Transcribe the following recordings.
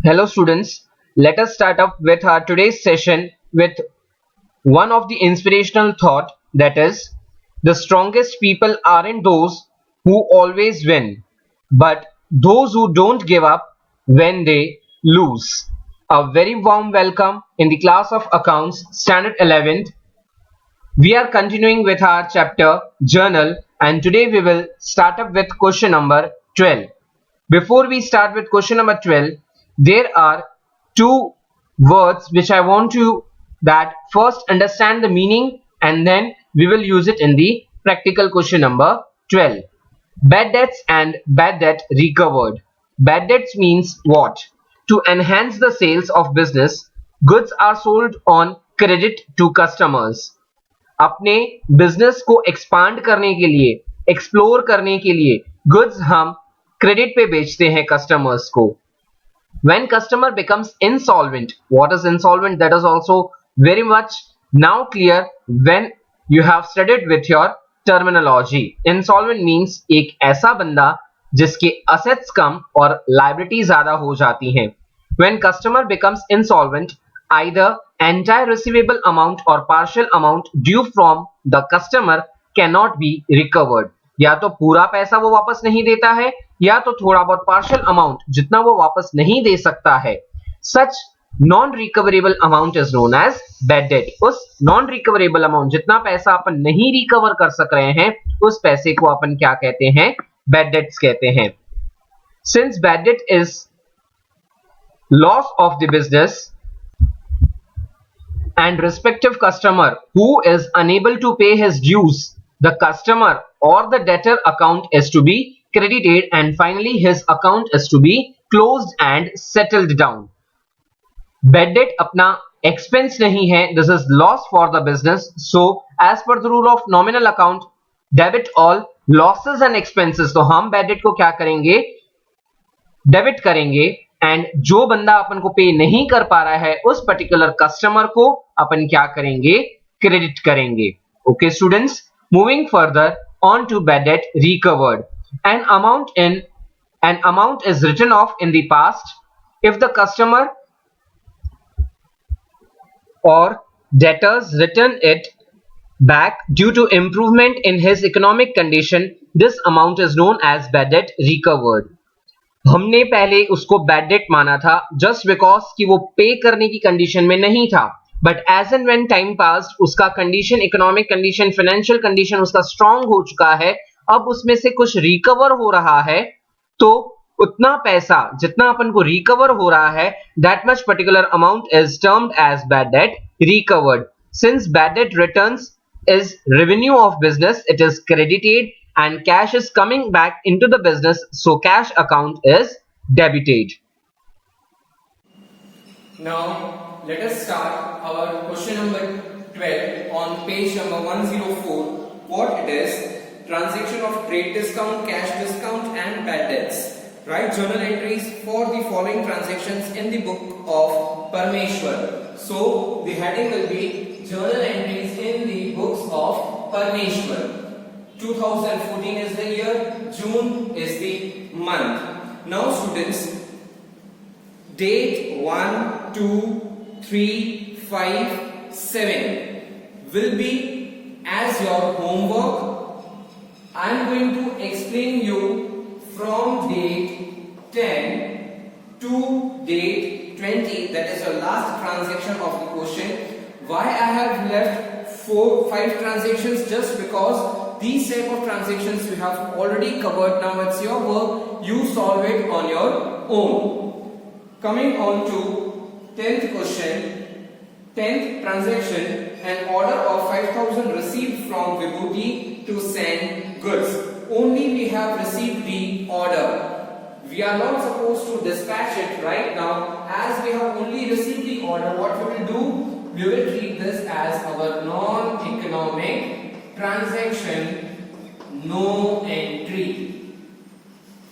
Hello students, let us start up with our today's session with one of the inspirational thought, that is, the strongest people aren't those who always win, but those who don't give up when they lose. A very warm welcome in the class of accounts standard 11th. We are continuing with our chapter journal, and today we will start up with question number 12. Before we start with question number 12, there are two words which I want you that first understand the meaning and then we will use it in the practical question number 12. Bad debts and bad debt recovered. Bad debts means what? To enhance the sales of business, goods are sold on credit to customers. अपने business को expand करने के लिए, explore करने के लिए goods हम credit पे बेचते हैं कस्टमर्स को. When customer becomes insolvent, what is insolvent? That is also very much now clear when you have studied with your terminology. Insolvent means एक ऐसा बंदा जिसके assets कम और liability ज्यादा हो जाती हैं. When customer becomes insolvent, either entire receivable amount or partial amount due from the customer cannot be recovered. या तो पूरा पैसा वो वापस नहीं देता है या तो थोड़ा बहुत पार्शियल अमाउंट जितना वो वापस नहीं दे सकता है. Such non recoverable amount is known as bad debt. उस नॉन रिकवरेबल अमाउंट जितना पैसा अपन नहीं रिकवर कर सक रहे हैं उस पैसे को अपन क्या कहते हैं? बैड डेट्स कहते हैं. Since bad debt is loss of the business and respective customer who is unable to pay his dues, the customer or the debtor account is to be credited and finally his account is to be closed and settled down. Bad debt अपना expense नहीं है, this is loss for the business. So as per the rule of nominal account, debit all losses and expenses. तो हम bad debt को क्या करेंगे? Debit करेंगे and जो बंदा अपन को पे नहीं कर पा रहा है उस पर्टिकुलर कस्टमर को अपन क्या करेंगे? क्रेडिट करेंगे. Okay students, moving further on to bad debt recovered. An amount is written off in the past if the customer or debtors return it back due to improvement in his economic condition. This amount is known as bad debt recovered. हमने पहले उसको bad debt माना था just because कि वो पे करने की कंडीशन में नहीं था, but as and when time pass उसका condition, economic condition, financial condition उसका स्ट्रांग हो चुका है, अब उसमें से कुछ रिकवर हो रहा है, तो उतना पैसा जितना अपन को रिकवर हो रहा है that much particular amount is termed as bad debt recovered. Since bad debt returns is revenue of business, it is credited and cash is coming back into the business, so cash account is debited. Now let us start our question number 12 on page number 104. What it is? Transaction of trade discount, cash discount and bad debts. Write journal entries for the following transactions in the book of Parmeshwar. So the heading will be journal entries in the books of Parmeshwar. 2014 is the year, June is the month. Now students, date 1, 2, 3, 5, 7 will be as your homework. I am going to explain you from date 10 to date 20, that is your last transaction of the question. Why I have left 5 transactions? Just because these type of transactions we have already covered. Now it's your work, you solve it on your own. Coming on to 10th question, 10th transaction, an order of 5,000 received from Vibhuti to send goods. Only we have received the order. We are not supposed to dispatch it right now. As we have only received the order, what we will do? We will treat this as our non-economic transaction, no entry.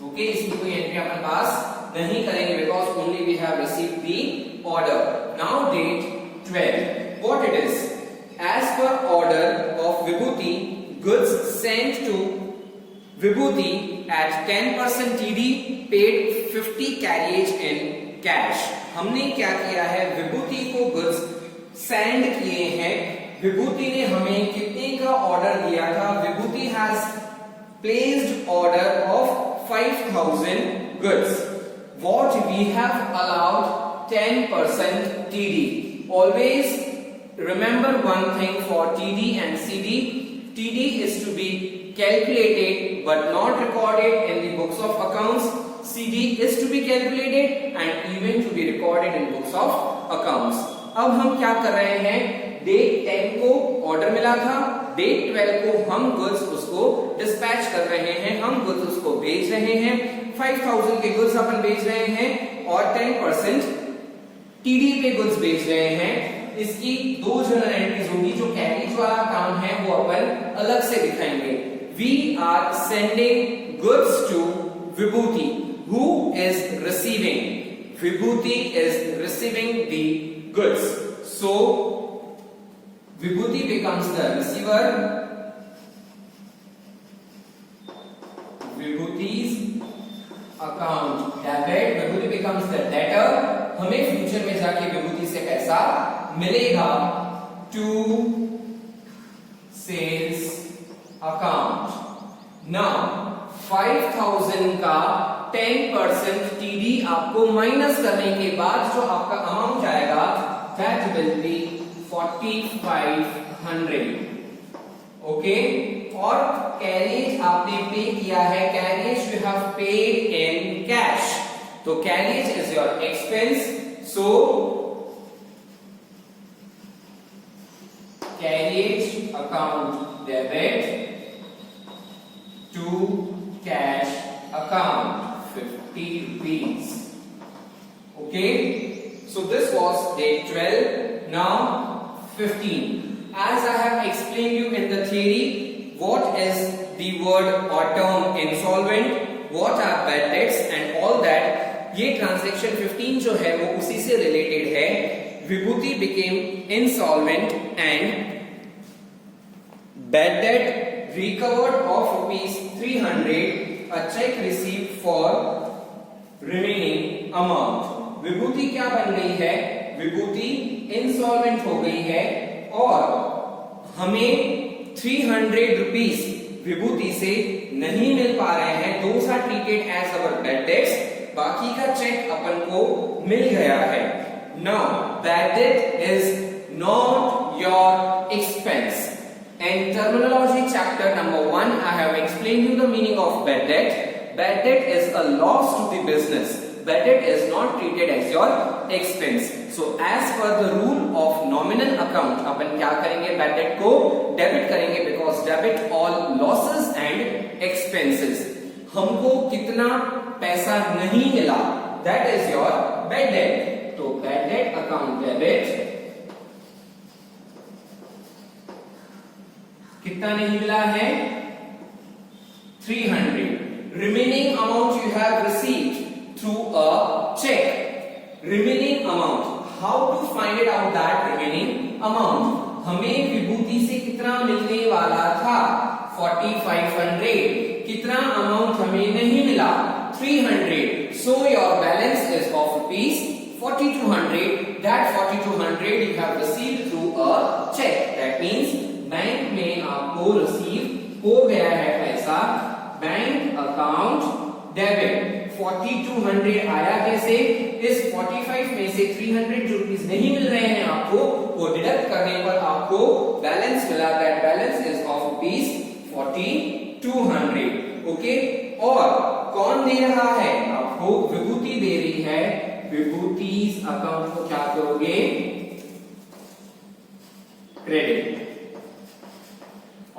Okay, इसकी कोई entry अपन पास नहीं करेंगे because only we have received the order. Now date 12. What it is? As per order of Vibhuti, goods sent to Vibhuti at 10% TD, paid 50 carriage in cash. हमने क्या किया है, विभूति को goods send किए हैं। विभूति ने हमें कितने का ऑर्डर दिया था? Vibhuti has placed order of 5000 goods. What we have allowed 10% TD. Always remember one thing for TD and CD. TD is to be calculated but not recorded in the books of accounts. CD is to be calculated and even to be recorded in books of accounts. अब हम क्या कर रहे हैं, date 10 को order मिला था, date 12 को हम गुड्स उसको डिस्पैच कर रहे हैं, हम गुड्स उसको भेज रहे हैं। 5000 के गुड्स अपन भेज रहे हैं और 10% टीडी पे गुड्स बेच रहे हैं। इसकी दो जर्नल एंट्रीज होगी, जो कैरेज वाला काम है वो अपन अलग से दिखाएंगे। We are sending goods to Vibhuti, who is receiving, Vibhuti is receiving the goods, so Vibhuti becomes the receiver, Vibhuti's account debit, Vibhuti becomes the debtor. हमें फ्यूचर में जाके विभूति से पैसा मिलेगा टू सेल्स अकाउंट। नाउ 5000 का 10% टीडी आपको माइनस करने के बाद जो आपका अमाउंट आएगा दैट विल बी 4500। ओके, और कैरेज आपने पे किया है, carriage you have paid in cash, तो carriage is your expense, so carriage account debit to cash account 50 rupees. Okay, so this was day 12. Now 15. As I have explained you in the theory, what is the word or term insolvent, what are bad debts and all that, ये transaction 15 जो है वो उसी से related है। विभूति became insolvent and bad debt recovered of rupees 300, a check received for remaining amount। विभूति क्या बन गई है, विभूति इंसॉल्वेंट हो गई है और हमें 300 रुपीस विभूति से नहीं मिल पा रहे हैं, those are treated as our bad debts, बाकी का चेक अपन को मिल गया है। Now bad debt is not your expense. In terminology chapter number 1, I have explained you the meaning of bad debt. Bad debt is a loss to the business. Bad debt is not treated as your expense. So as per the rule of nominal account, अपन क्या करेंगे, bad debt को debit करेंगे, because debit all losses and expenses। हमको कितना पैसा नहीं मिला, that is your bad debt। तो bad debt account debit, कितना नहीं मिला है, 300। Remaining amount you have received through a check। Remaining amount, how to find it out that remaining amount? हमें विभूति से कितना मिलने वाला था, 4500। कितना अमाउंट हमें नहीं मिला, 300। So your balance is of rupees 4200। That 4200 you have received through a check। That means bank में आपको रिसीव हो गया है पैसा, बैंक अकाउंट डेबिट। 4200 आया कैसे, इस 45 में से 300 जो रुपीस नहीं मिल रहे हैं आपको, वो डिडक्ट करने पर आपको बैलेंस मिला, that balance is of rupees 4200। Okay, और कौन दे रहा है आपको, विभूति दे रही है। विभूति's अकाउंट को क्या करोगे, क्रेडिट।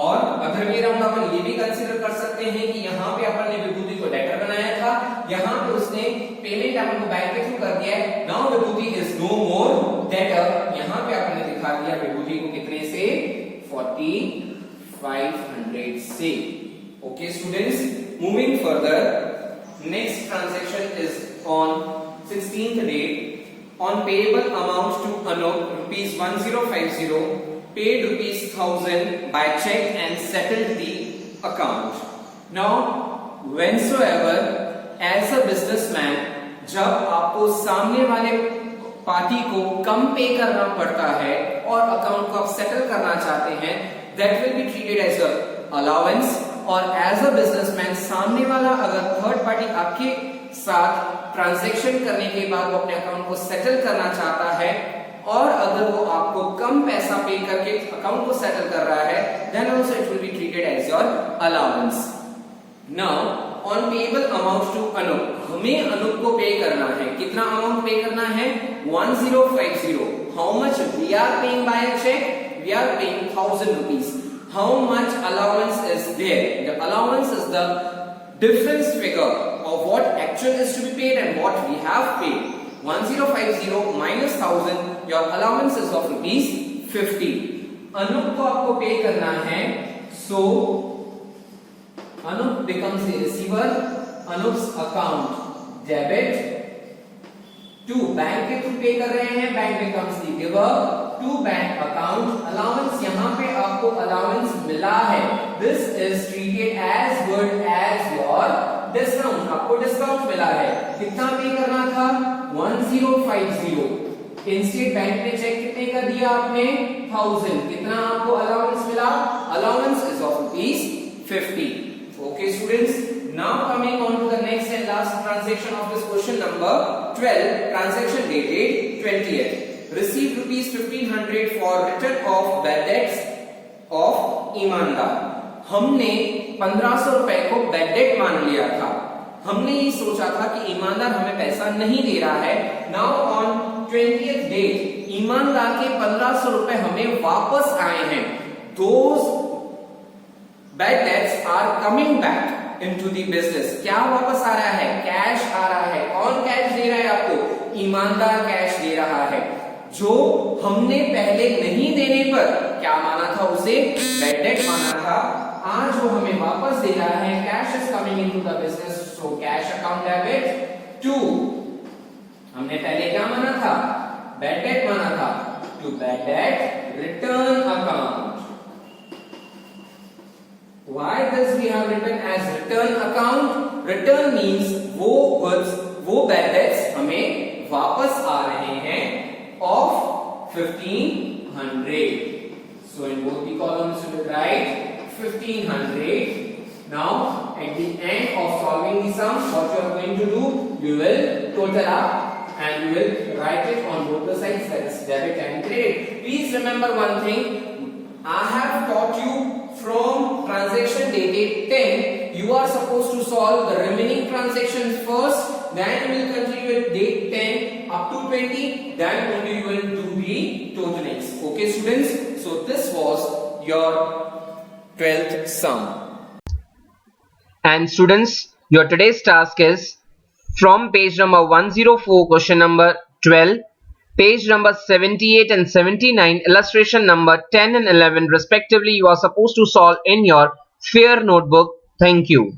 और अदर वे राउंड अपन ये भी कंसीडर कर सकते हैं कि यहाँ पे अपन ने विभूति को डेटर बनाया था, यहाँ पे उसने पेमेंट अपन को बैंक के थ्रू कर दिया है। Now Vibhuti is no more debtor. यहाँ पे अपन ने दिखा दिया विभूति को कितने से, 4500 से। Okay students, moving further, next transaction is on 16th date on payable amounts to Anup rupees 1050, paid rupees 1000 by check and settled the account. Now whensoever as a businessman जब आपको सामने वाले पार्टी को कम पे करना पड़ता है और अकाउंट को आप सेटल करना चाहते हैं, that will be treated as a allowance. और एज अ बिजनेसमैन सामने वाला अगर थर्ड पार्टी आपके साथ ट्रांजैक्शन करने के बाद वो अपने अकाउंट को सेटल करना चाहता है और अगर वो आपको कम पैसा पे करके अकाउंट को सेटल कर रहा है, then also it will be treated as your allowance. Now on payable amount to Anup, हमें अनूप को पे करना है। कितना अमाउंट पे करना है? 1050। How much we are paying by a cheque? We are paying 1000 rupees. How much allowance is there? The allowance is the difference figure of what actual is to be paid and what we have paid. 1050 minus 1000, your allowance is of rupees 50. Anoop को आपको पे करना है, so Anup becomes the receiver. Anup's account debit to bank के through पे कर रहे हैं, bank becomes the giver to bank account. Allowance, यहाँ पे आपको allowance मिला है, this is treated as good as your discount. आपको discount मिला है, कितना पे करना था? 1050. इंस्टेड बैंक ने चेक कितने का दिया आपने? 1000. कितना आपको allowance मिला? Allowance is of rupees 50. Okay students, now coming on to the next and last transaction of this question number 12, transaction dated 20th. Received rupees 1500 for return of bad debts of ईमानदार। हमने 1500 रुपए को bad debt मान लिया था। हमने ये सोचा था कि ईमानदार हमें पैसा नहीं दे रहा है। नाउ ऑन 20th डेट ईमानदार के 1500 रुपए हमें वापस आए हैं। Those bad debts are coming back into the business. क्या वापस आ रहा है? कैश आ रहा है। कौन कैश दे रहा है आपको? ईमानदार कैश दे रहा है, जो हमने पहले नहीं देने पर क्या माना था? उसे बैड डेट माना था। आज वो हमें वापस दे रहा है। Cash is coming into the business, so cash account debit to, हमने पहले क्या माना था? बैड डेट माना था, to bad debt return account. Why this we have written as return account? Return means वो goods, वो bad debts हमें वापस आ रहे हैं of 1500. So in both the columns you will write 1500. Now at the end of solving the sum, what you are going to do? You will total up and you will write it on both the sides, that is debit and credit. Please remember one thing. I have taught you from transaction dated 10, you are supposed to solve the remaining transactions first, then you will continue with date 10 up to 20, then only you will do the totalings. Okay students, so this was your 12th sum. And students, your today's task is from page number 104, question number 12, page number 78 and 79, illustration number 10 and 11 respectively, you are supposed to solve in your fair notebook. Thank you.